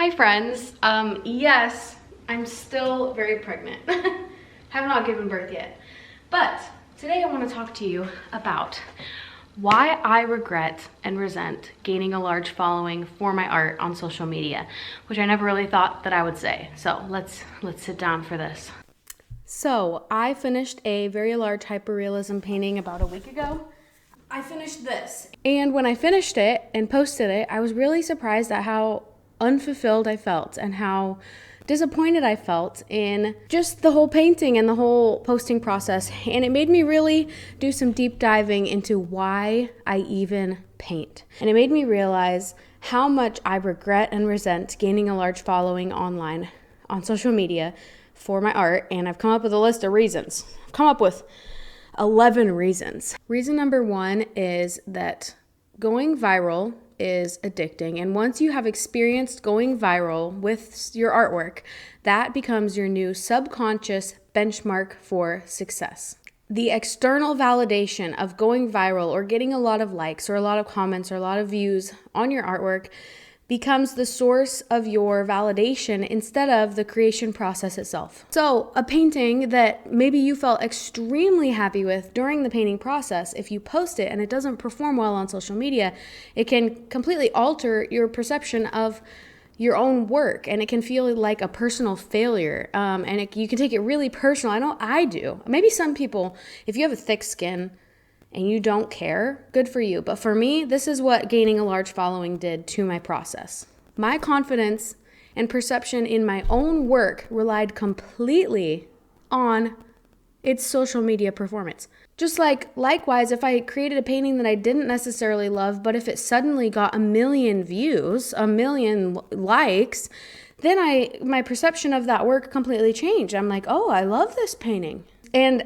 Hi friends. Yes, I'm still very pregnant. Have not given birth yet. But today I want to talk to you about why I regret and resent gaining a large following for my art on social media, which I never really thought that I would say. So let's sit down for this. So I finished a very large hyperrealism painting about a week ago. I finished this. And when I finished it and posted it, I was really surprised at how unfulfilled I felt and how disappointed I felt in just the whole painting and the whole posting process. And it made me really do some deep diving into why I even paint. And it made me realize how much I regret and resent gaining a large following online on social media for my art. And I've come up with a list of reasons. I've come up with 11 reasons. Reason number 1 is that going viral is addicting. And once you have experienced going viral with your artwork, that becomes your new subconscious benchmark for success. The external validation of going viral or getting a lot of likes or a lot of comments or a lot of views on your artwork becomes the source of your validation instead of the creation process itself. So a painting that maybe you felt extremely happy with during the painting process, if you post it and it doesn't perform well on social media, it can completely alter your perception of your own work, and it can feel like a personal failure. You can take it really personal. I know I do. Maybe some people, if you have a thick skin, and you don't care, good for you. But for me, this is what gaining a large following did to my process. My confidence and perception in my own work relied completely on its social media performance. Just like, likewise, if I created a painting that I didn't necessarily love, but if it suddenly got 1 million views, 1 million likes, then my perception of that work completely changed. I'm like, oh, I love this painting. And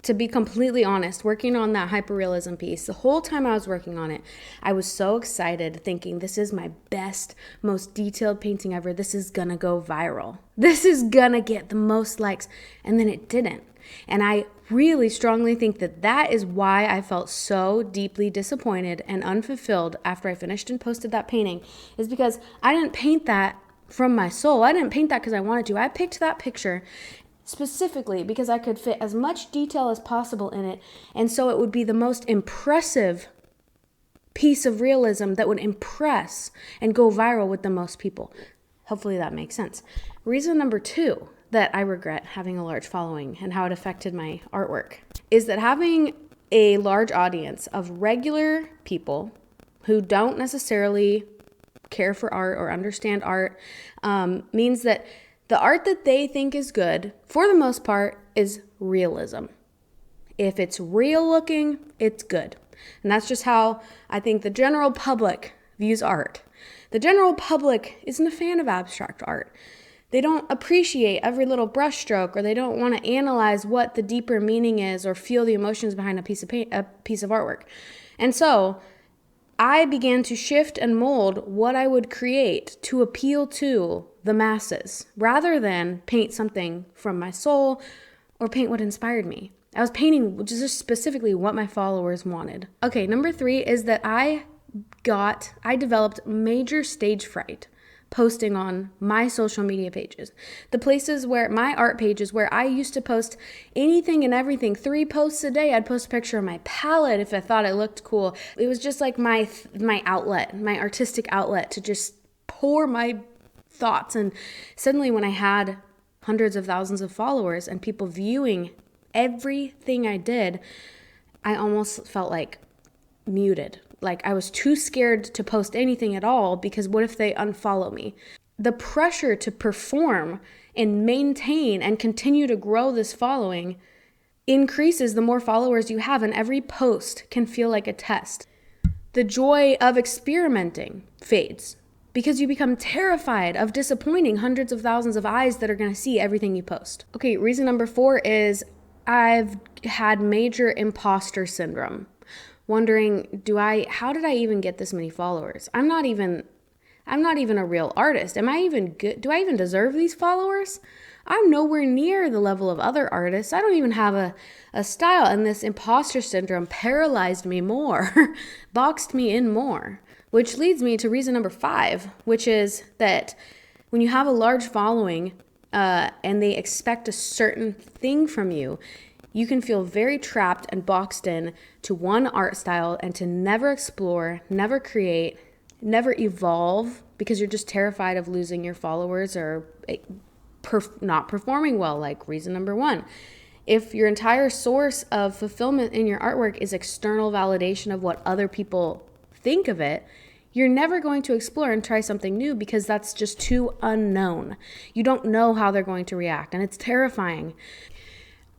to be completely honest, working on that hyperrealism piece, the whole time I was working on it, I was so excited thinking this is my best, most detailed painting ever. This is gonna go viral. This is gonna get the most likes. And then it didn't. And I really strongly think that is why I felt so deeply disappointed and unfulfilled after I finished and posted that painting, is because I didn't paint that from my soul. I didn't paint that because I wanted to. I picked that picture specifically because I could fit as much detail as possible in it, and so it would be the most impressive piece of realism that would impress and go viral with the most people. Hopefully that makes sense. Reason number 2 that I regret having a large following and how it affected my artwork is that having a large audience of regular people who don't necessarily care for art or understand art means that the art that they think is good, for the most part, is realism. If it's real looking, it's good. And that's just how I think the general public views art. The general public isn't a fan of abstract art. They don't appreciate every little brushstroke, or they don't want to analyze what the deeper meaning is or feel the emotions behind a piece of artwork. And so I began to shift and mold what I would create to appeal to the masses, rather than paint something from my soul or paint what inspired me. I was painting just specifically what my followers wanted. Okay, number 3 is that I developed major stage fright posting on my social media pages. The places where my art pages, where I used to post anything and everything, 3 posts a day. I'd post a picture of my palette if I thought it looked cool. It was just like my outlet, my artistic outlet to just pour my thoughts. And suddenly when I had hundreds of thousands of followers and people viewing everything I did, I almost felt like muted. Like I was too scared to post anything at all, because what if they unfollow me? The pressure to perform and maintain and continue to grow this following increases the more followers you have, and every post can feel like a test. The joy of experimenting fades because you become terrified of disappointing hundreds of thousands of eyes that are going to see everything you post. Okay, reason number 4 is I've had major imposter syndrome. Wondering, how did I even get this many followers? I'm not even a real artist. Am I even good? Do I even deserve these followers? I'm nowhere near the level of other artists. I don't even have a style. And this imposter syndrome paralyzed me more, boxed me in more, which leads me to reason number 5, which is that When you have a large following and they expect a certain thing from you, you can feel very trapped and boxed in to one art style and to never explore, never create, never evolve because you're just terrified of losing your followers or not performing well, like reason number one. If your entire source of fulfillment in your artwork is external validation of what other people think of it, you're never going to explore and try something new because that's just too unknown. You don't know how they're going to react, and it's terrifying.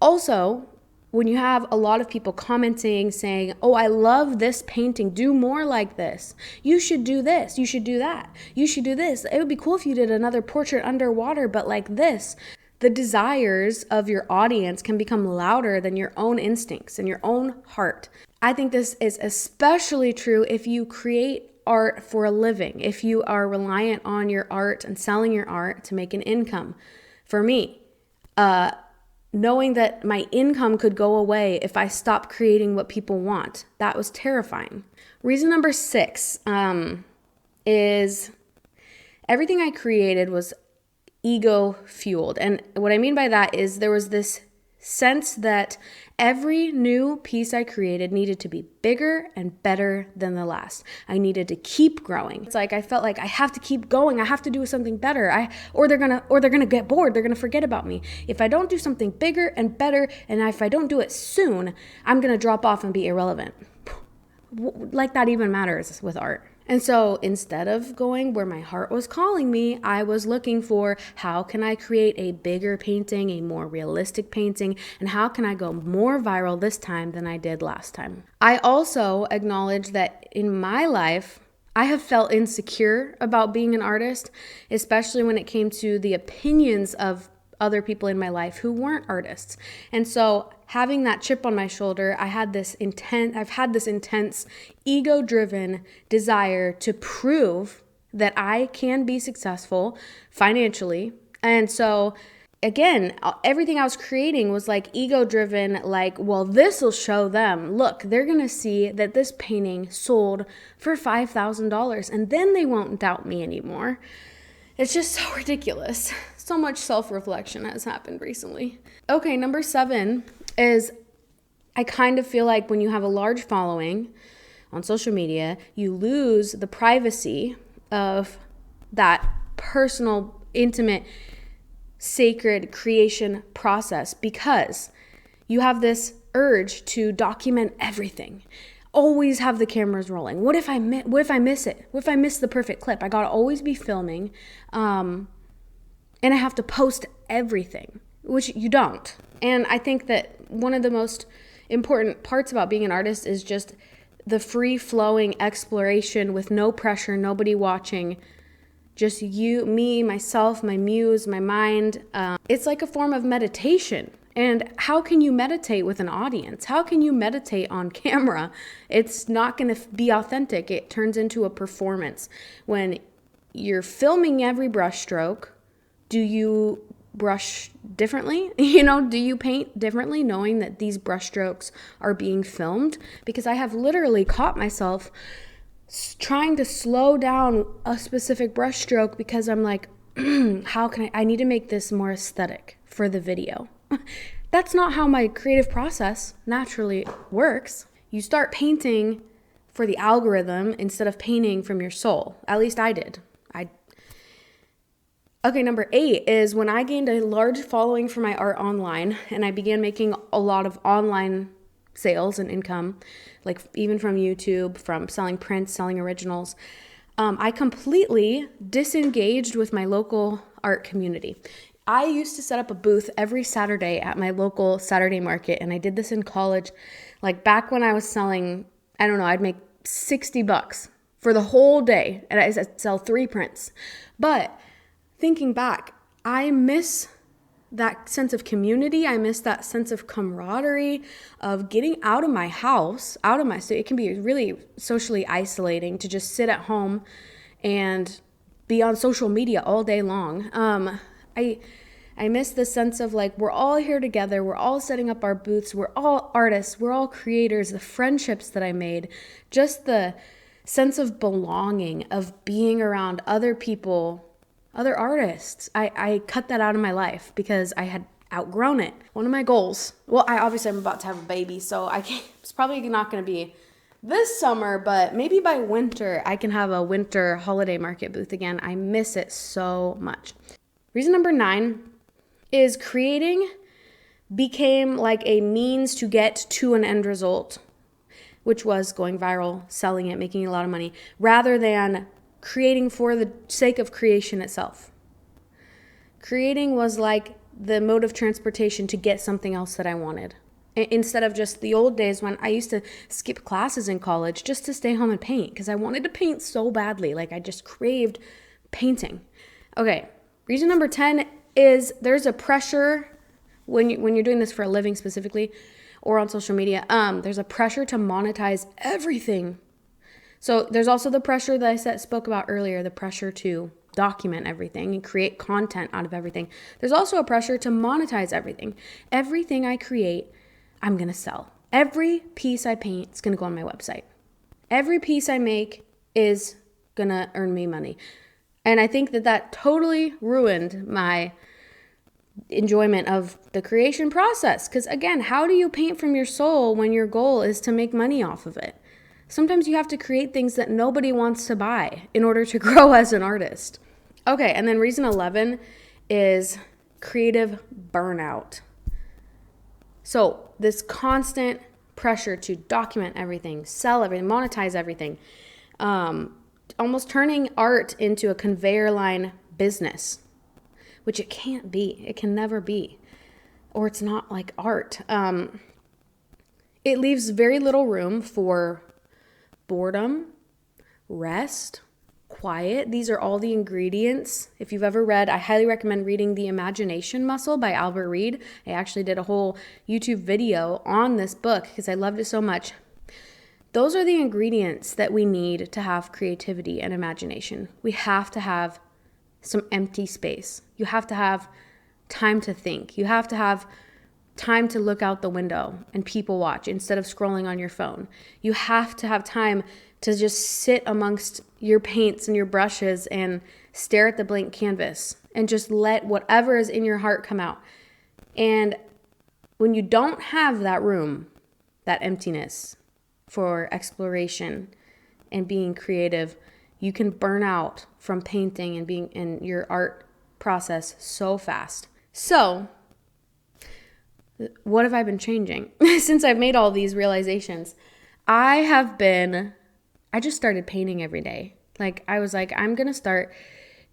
Also, when you have a lot of people commenting, saying, oh, I love this painting, do more like this. You should do this, you should do that, you should do this. It would be cool if you did another portrait underwater, but like this. The desires of your audience can become louder than your own instincts and your own heart. I think this is especially true if you create art for a living, if you are reliant on your art and selling your art to make an income. For me, knowing that my income could go away if I stopped creating what people want, that was terrifying. Reason number 6 is everything I created was ego fueled. And what I mean by that is there was this sense that every new piece I created needed to be bigger and better than the last. I needed to keep growing. It's like I felt like I have to keep going. I have to do something better. Or they're gonna get bored. They're gonna forget about me. If I don't do something bigger and better, and if I don't do it soon, I'm gonna drop off and be irrelevant. Like that even matters with art. And so instead of going where my heart was calling me, I was looking for how can I create a bigger painting, a more realistic painting, and how can I go more viral this time than I did last time. I also acknowledge that in my life, I have felt insecure about being an artist, especially when it came to the opinions of other people in my life who weren't artists. And so having that chip on my shoulder, I've had this intense ego-driven desire to prove that I can be successful financially. And so again, everything I was creating was like ego-driven, like, well, this will show them, look, they're going to see that this painting sold for $5,000 and then they won't doubt me anymore. It's just so ridiculous. So much self-reflection has happened recently. Okay, number 7 is I kind of feel like when you have a large following on social media, you lose the privacy of that personal, intimate, sacred creation process because you have this urge to document everything. Always have the cameras rolling. What if I miss it? What if I miss the perfect clip? I gotta always be filming. And I have to post everything, which you don't. And I think that one of the most important parts about being an artist is just the free-flowing exploration with no pressure, nobody watching, just you, me, myself, my muse, my mind. It's like a form of meditation. And how can you meditate with an audience? How can you meditate on camera? It's not going to be authentic. It turns into a performance. When you're filming every brush stroke, do you brush differently? Do you paint differently knowing that these brush strokes are being filmed? Because I have literally caught myself trying to slow down a specific brush stroke because I'm like, how can I need to make this more aesthetic for the video. That's not how my creative process naturally works. You start painting for the algorithm instead of painting from your soul. At least I did. Okay, number 8 is when I gained a large following for my art online and I began making a lot of online sales and income, like even from YouTube, from selling prints, selling originals, I completely disengaged with my local art community. I used to set up a booth every Saturday at my local Saturday market, and I did this in college, like back when I was selling, I don't know, I'd make $60 for the whole day, and I'd sell 3 prints. But thinking back, I miss that sense of community. I miss that sense of camaraderie, of getting out of my house, out of my state. It can be really socially isolating to just sit at home and be on social media all day long. I miss the sense of like, we're all here together. We're all setting up our booths. We're all artists. We're all creators. The friendships that I made, just the sense of belonging, of being around other people other artists. I cut that out of my life because I had outgrown it. One of my goals, well, I'm about to have a baby, so it's probably not going to be this summer, but maybe by winter, I can have a winter holiday market booth again. I miss it so much. Reason number 9 is creating became like a means to get to an end result, which was going viral, selling it, making a lot of money, rather than creating for the sake of creation itself. Creating was like the mode of transportation to get something else that I wanted. Instead of just the old days when I used to skip classes in college just to stay home and paint because I wanted to paint so badly. Like I just craved painting. Okay, reason number 10 is there's a pressure when you're doing this for a living specifically or on social media, there's a pressure to monetize everything. So there's also the pressure that I spoke about earlier, the pressure to document everything and create content out of everything. There's also a pressure to monetize everything. Everything I create, I'm going to sell. Every piece I paint is going to go on my website. Every piece I make is going to earn me money. And I think that totally ruined my enjoyment of the creation process. Because again, how do you paint from your soul when your goal is to make money off of it? Sometimes you have to create things that nobody wants to buy in order to grow as an artist. Okay, and then reason 11 is creative burnout. So this constant pressure to document everything, sell everything, monetize everything, almost turning art into a conveyor line business, which it can't be. It can never be. Or it's not like art. It leaves very little room for boredom, rest, quiet. These are all the ingredients. If you've ever read, I highly recommend reading The Imagination Muscle by Albert Reed. I actually did a whole YouTube video on this book because I loved it so much. Those are the ingredients that we need to have creativity and imagination. We have to have some empty space. You have to have time to think. You have to have time to look out the window and people watch instead of scrolling on your phone. You have to have time to just sit amongst your paints and your brushes and stare at the blank canvas and just let whatever is in your heart come out. And when you don't have that room, that emptiness for exploration and being creative, you can burn out from painting and being in your art process so fast. So, what have I been changing since I've made all these realizations? I just started painting every day. Like I was like, I'm going to start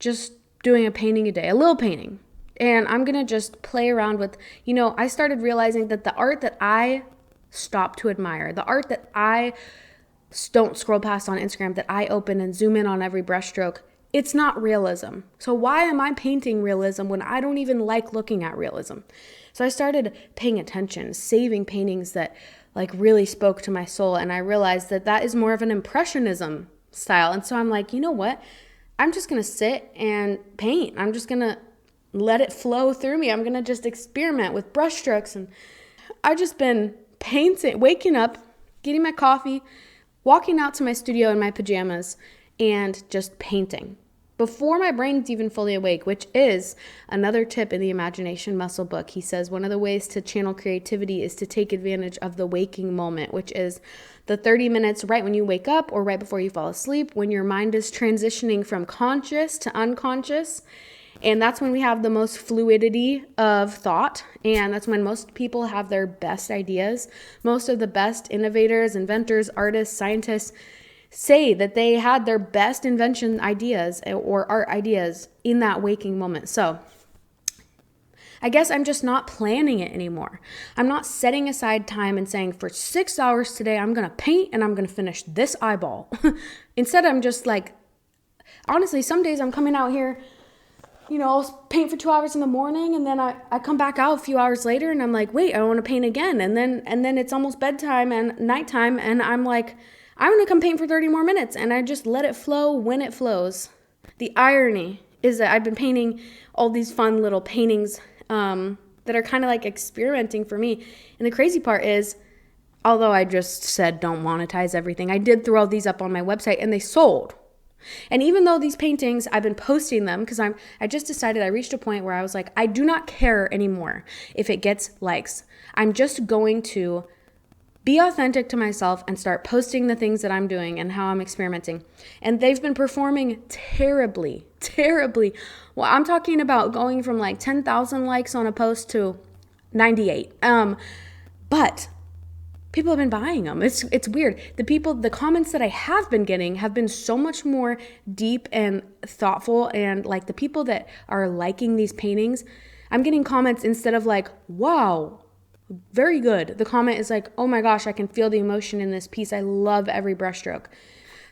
just doing a painting a day, a little painting. And I'm going to just play around with, I started realizing that the art that I stopped to admire, the art that I don't scroll past on Instagram, that I open and zoom in on every brushstroke, it's not realism. So why am I painting realism when I don't even like looking at realism? So I started paying attention, saving paintings that like really spoke to my soul. And I realized that is more of an impressionism style. And so I'm like, you know what? I'm just going to sit and paint. I'm just going to let it flow through me. I'm going to just experiment with brushstrokes. And I've just been painting, waking up, getting my coffee, walking out to my studio in my pajamas and just painting before my brain's even fully awake, which is another tip in the Imagination Muscle book. He says one of the ways to channel creativity is to take advantage of the waking moment, which is the 30 minutes right when you wake up or right before you fall asleep, when your mind is transitioning from conscious to unconscious. And that's when we have the most fluidity of thought. And that's when most people have their best ideas. Most of the best innovators, inventors, artists, scientists say that they had their best invention ideas or art ideas in that waking moment. So I guess I'm just not planning it anymore. I'm not setting aside time and saying for 6 hours today, I'm going to paint and I'm going to finish this eyeball. Instead, I'm just like, honestly, some days I'm coming out here, I'll paint for 2 hours in the morning and then I come back out a few hours later and I'm like, wait, I want to paint again. And then it's almost bedtime and nighttime and I'm like, I'm going to come paint for 30 more minutes, and I just let it flow when it flows. The irony is that I've been painting all these fun little paintings that are kind of like experimenting for me. And the crazy part is, although I just said don't monetize everything, I did throw all these up on my website, and they sold. And even though these paintings, I've been posting them because I just decided, I reached a point where I was like, I do not care anymore if it gets likes. I'm just going to be authentic to myself and start posting the things that I'm doing and how I'm experimenting. And they've been performing terribly, terribly. Well, I'm talking about going from like 10,000 likes on a post to 98. But people have been buying them. It's weird. The comments that I have been getting have been so much more deep and thoughtful. And like the people that are liking these paintings, I'm getting comments instead of like, wow, very good. The comment is like, oh my gosh, I can feel the emotion in this piece. I love every brushstroke.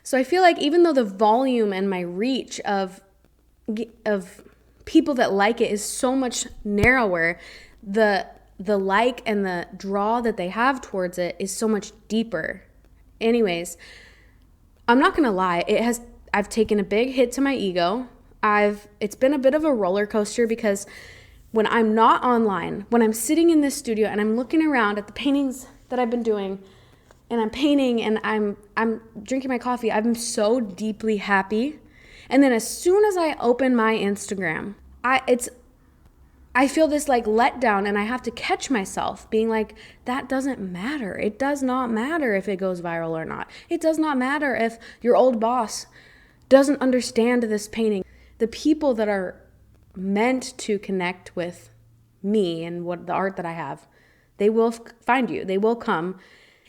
So I feel like even though the volume and my reach of people that like it is so much narrower, the like and the draw that they have towards it is so much deeper. Anyways, I'm not gonna lie, I've taken a big hit to my ego. It's been a bit of a roller coaster because when I'm not online, when I'm sitting in this studio and I'm looking around at the paintings that I've been doing and I'm painting and I'm drinking my coffee, I'm so deeply happy. And then as soon as I open my Instagram, I feel this like letdown, and I have to catch myself being like, that doesn't matter. It does not matter if it goes viral or not. It does not matter if your old boss doesn't understand this painting. The people that are meant to connect with me and what the art that I have, they will find you. They will come.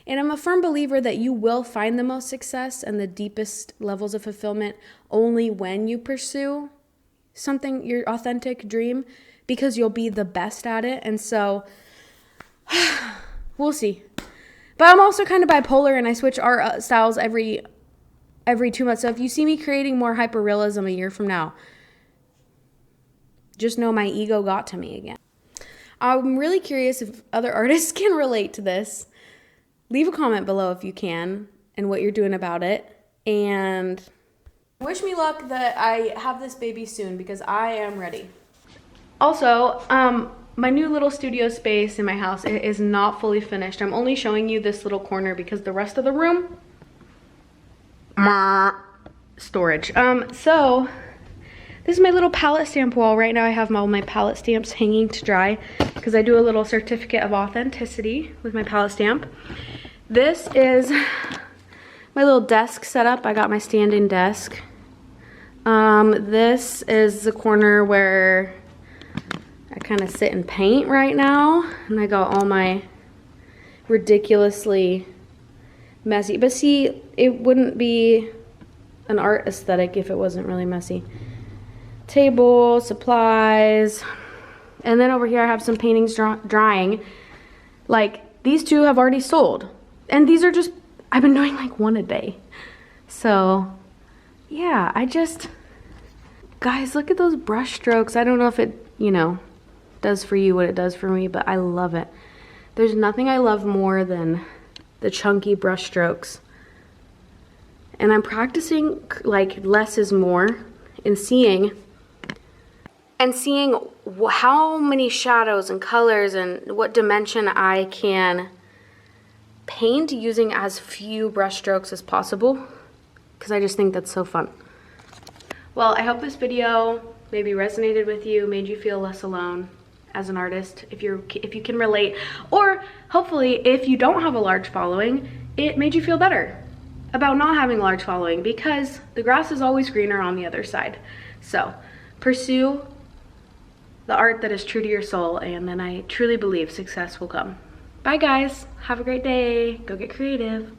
And I'm a firm believer that you will find the most success and the deepest levels of fulfillment only when you pursue something, your authentic dream, because you'll be the best at it. And so we'll see. But I'm also kind of bipolar, and I switch art styles every 2 months. So if you see me creating more hyperrealism a year from now, just know my ego got to me again. I'm really curious if other artists can relate to this. Leave a comment below if you can and what you're doing about it. And wish me luck that I have this baby soon, because I am ready. Also, my new little studio space in my house, it is not fully finished. I'm only showing you this little corner because the rest of the room, storage. So this is my little palette stamp wall. Right now I have all my palette stamps hanging to dry because I do a little certificate of authenticity with my palette stamp. This is my little desk setup. I got my standing desk. This is the corner where I kind of sit and paint right now, and I got all my ridiculously messy, but see, it wouldn't be an art aesthetic if it wasn't really messy. Table, supplies, and then over here I have some paintings drying. Like, these two have already sold, and these are just, I've been doing like one a day. So yeah, guys, look at those brush strokes. I don't know if it, does for you what it does for me, but I love it. There's nothing I love more than the chunky brush strokes. And I'm practicing like less is more, and seeing how many shadows and colors and what dimension I can paint using as few brush strokes as possible, because I just think that's so fun. Well, I hope this video maybe resonated with you, made you feel less alone as an artist, if you can relate, or hopefully if you don't have a large following, it made you feel better about not having a large following, because the grass is always greener on the other side. So pursue the art that is true to your soul, and then I truly believe success will come. Bye guys, have a great day, go get creative.